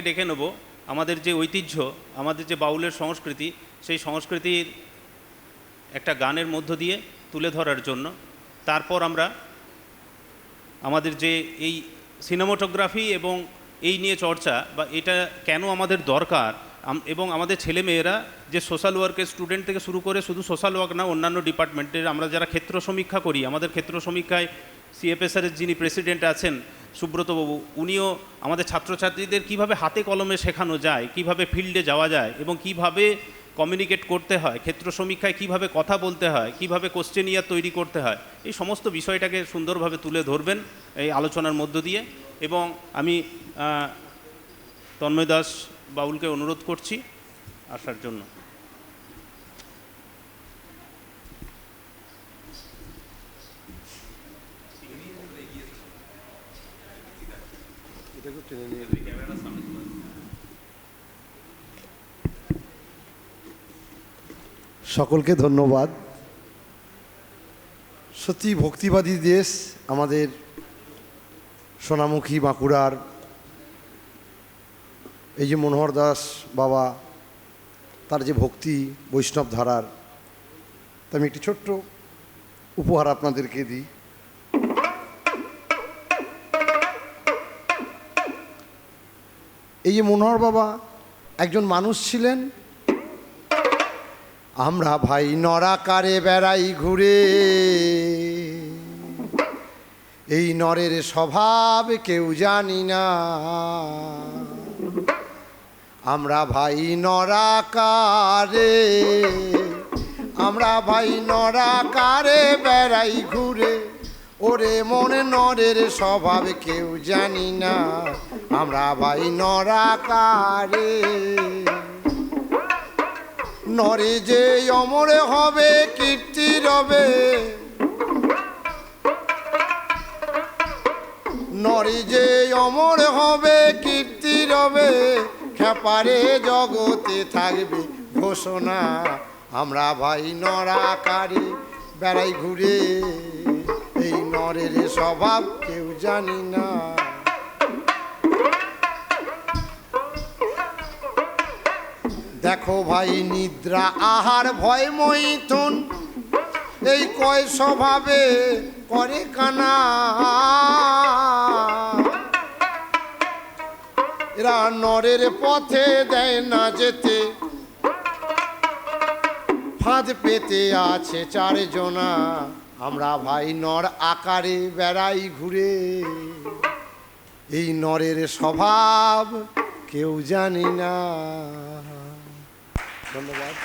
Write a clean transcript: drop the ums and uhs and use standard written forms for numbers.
ডেকে নেব আমাদের যে ঐতিহ্য, আমাদের যে বাউলের সংস্কৃতি, সেই সংস্কৃতির একটা গানের মধ্য দিয়ে তুলে ধরার জন্য। তারপর আমরা আমাদের যে এই সিনেমাটোগ্রাফি এবং এই নিয়ে চর্চা বা এটা কেন আমাদের দরকার, এবং আমাদের ছেলেমেয়েরা যে সোশ্যাল ওয়ার্কের স্টুডেন্ট থেকে শুরু করে, শুধু সোশ্যাল ওয়ার্ক না, অন্যান্য ডিপার্টমেন্টের আমরা যারা ক্ষেত্র সমীক্ষা করি, আমাদের ক্ষেত্র সমীক্ষায় সিএফএসআরের যিনি প্রেসিডেন্ট আছেন সুব্রতবাবু, উনিও আমাদের ছাত্রছাত্রীদের কিভাবে হাতে কলমে শেখানো যায়, কিভাবে ফিল্ডে যাওয়া যায় এবং কিভাবে কমিউনিকেট করতে হয়, ক্ষেত্র সমীক্ষায় কিভাবে কথা বলতে হয়, কিভাবে কোশ্চেনিয়ার তৈরি করতে হয়, এই সমস্ত বিষয়টাকে সুন্দরভাবে তুলে ধরবেন এই আলোচনার মধ্য দিয়ে। এবং আমি তন্ময় দাস বাউলকে অনুরোধ করছি আসার জন্য। সকলকে ধন্যবাদ। সত্যি ভক্তিবাদী দেশ আমাদের সোনামুখী বাঁকুড়ার এই যে মনোহর দাস বাবা, তার যে ভক্তি বৈষ্ণব ধারার, তা আমি একটি ছোট্ট উপহার আপনাদেরকে দিই। এই যে মনোহর বাবা একজন মানুষ ছিলেন। আমরা ভাই নরাকারে বেড়াই ঘুরে, এই নরের স্বভাব কেউ জানি না। আমরা ভাই নরাকারে, আমরা ভাই নরাকারে বেড়াই ঘুরে, ওরে মনে নরের স্বভাব কেউ জানি না। আমরা ভাই নরাকারে। নরে যে অমরে হবে কীর্তি রবে, নরে যে অমর হবে কীর্তি রবে, খেপারে জগতে থাকবে ঘোষণা। আমরা ভাই নরাকারে বেড়াই ঘুরে, এই নরের স্বভাব কেউ জানি না। দেখো ভাই নিদ্রা আহার ভয় মৈথুন, এই কয় স্বভাবে করে কানা। এরা নরের পথে দেয় না যেতে, ফাঁদ পেতে আছে চারজনা। আমরা ভাই নর আকারে বেড়াই ঘুরে, এই নরের স্বভাব কেউ জানি না। ধন্যবাদ।